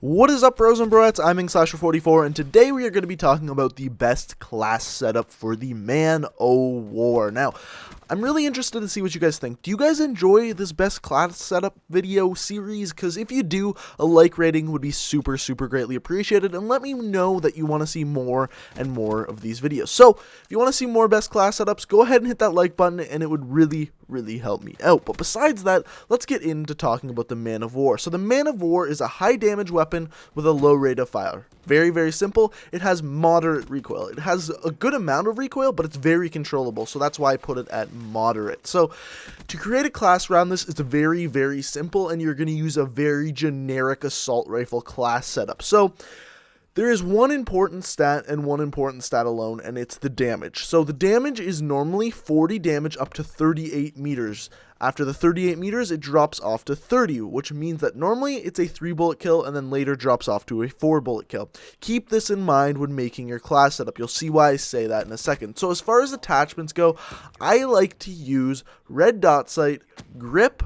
What is up, bros and broettes? I'm InkSlasher44, and today we are going to be talking about the best class setup for the Man-O-War. Now, I'm really interested to see what you guys think. Do you guys enjoy this best class setup video series? Because if you do, a like rating would be super greatly appreciated, and let me know that you want to see more and more of these videos. So, if you want to see more best class setups, go ahead and hit that like button, and it would really help me out. But besides that, let's get into talking about the Man-O-War. So the Man-O-War is a high damage weapon with a low rate of fire. Very simple. It has moderate recoil. It has a good amount of recoil, but it's very controllable, so that's why I put it at moderate. So to create a class around this, it's very simple, and you're going to use a very generic assault rifle class setup. So there is one important stat and one important stat alone, and it's the damage. So the damage is normally 40 damage up to 38 meters. After the 38 meters, it drops off to 30, which means that normally it's a 3-bullet kill and then later drops off to a 4-bullet kill. Keep this in mind when making your class setup. You'll see why I say that in a second. So as far as attachments go, I like to use red dot sight, grip,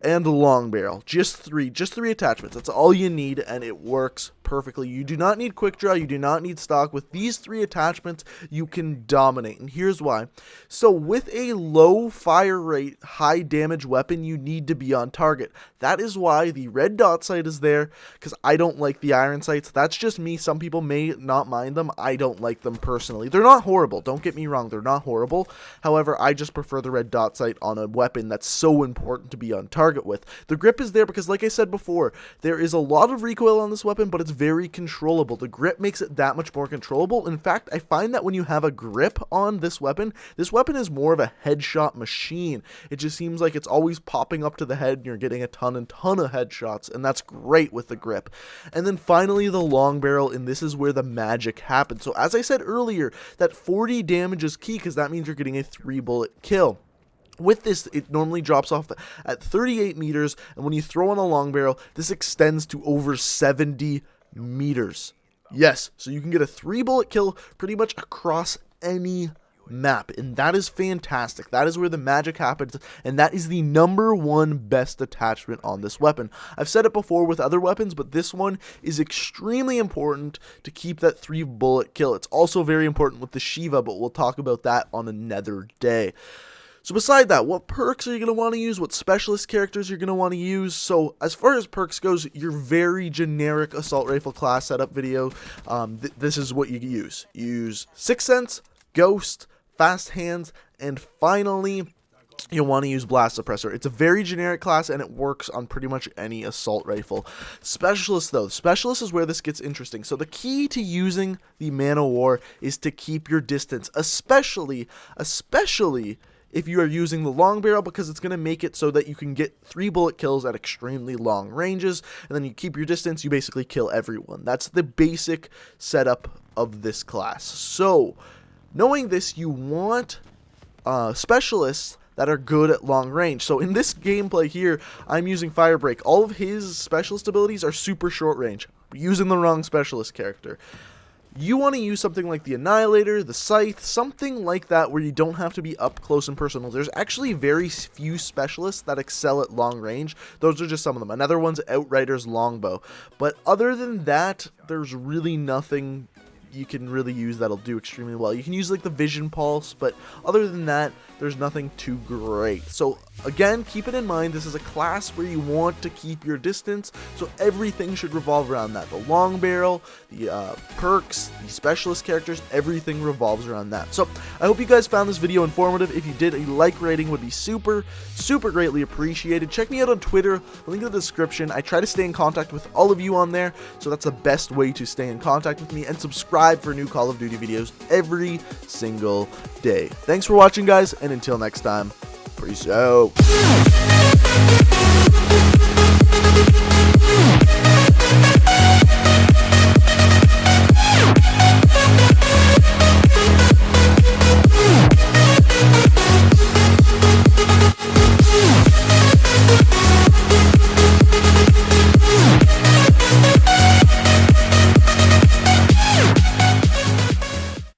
and long barrel. Just three attachments. That's all you need, and it works perfectly. You do not need quick draw, you do not need stock. With these 3 attachments, you can dominate, and here's why. So with a low fire rate, high damage weapon, you need to be on target. That is why the red dot sight is there, because I don't like the iron sights. That's just me. Some people may not mind them. I don't like them personally. They're not horrible, don't get me wrong, they're not horrible. However, I just prefer the red dot sight on a weapon that's so important to be on target with. The grip is there because, like I said before, there is a lot of recoil on this weapon, but it's very controllable. The grip makes it that much more controllable. In fact, I find that when you have a grip on this weapon is more of a headshot machine. It just seems like it's always popping up to the head and you're getting a ton of headshots, and that's great with the grip. And then finally, the long barrel, and this is where the magic happens. So as I said earlier, that 40 damage is key because that means you're getting a 3-bullet kill. With this, it normally drops off at 38 meters, and when you throw on a long barrel, this extends to over 70 meters. Yes, so you can get a 3-bullet kill pretty much across any map, and that is fantastic. That is where the magic happens, and that is the #1 best attachment on this weapon. I've said it before with other weapons, but this one is extremely important to keep that 3-bullet kill. It's also very important with the Shiva, but we'll talk about that on another day. So beside that, what perks are you going to want to use? What specialist characters you're going to want to use? So as far as perks goes, your very generic assault rifle class setup video, this is what you use. You use Sixth Sense, Ghost, Fast Hands, and finally, you'll want to use Blast Suppressor. It's a very generic class, and it works on pretty much any assault rifle. Specialist, though. Specialist is where this gets interesting. So the key to using the Man-O-War is to keep your distance, especially if you are using the long barrel, because it's going to make it so that you can get 3-bullet kills at extremely long ranges, and then you keep your distance, you basically kill everyone. That's the basic setup of this class. So, knowing this, you want specialists that are good at long range. So in this gameplay here, I'm using Firebreak. All of his specialist abilities are super short range. Using the wrong specialist character. You want to use something like the Annihilator, the Scythe, something like that where you don't have to be up close and personal. There's actually very few specialists that excel at long range. Those are just some of them. Another one's Outrider's Longbow. But other than that, there's really nothing you can really use that'll do extremely well. You can use like the Vision Pulse, but other than that, there's nothing too great. So again, keep it in mind, this is a class where you want to keep your distance, so everything should revolve around that. The long barrel, the perks, the specialist characters, everything revolves around that. So I hope you guys found this video informative. If you did, a like rating would be super greatly appreciated. Check me out on Twitter, link in the description. I try to stay in contact with all of you on there, so that's the best way to stay in contact with me, and subscribe for new Call of Duty videos every single day. Thanks for watching, guys, and until next time, peace out.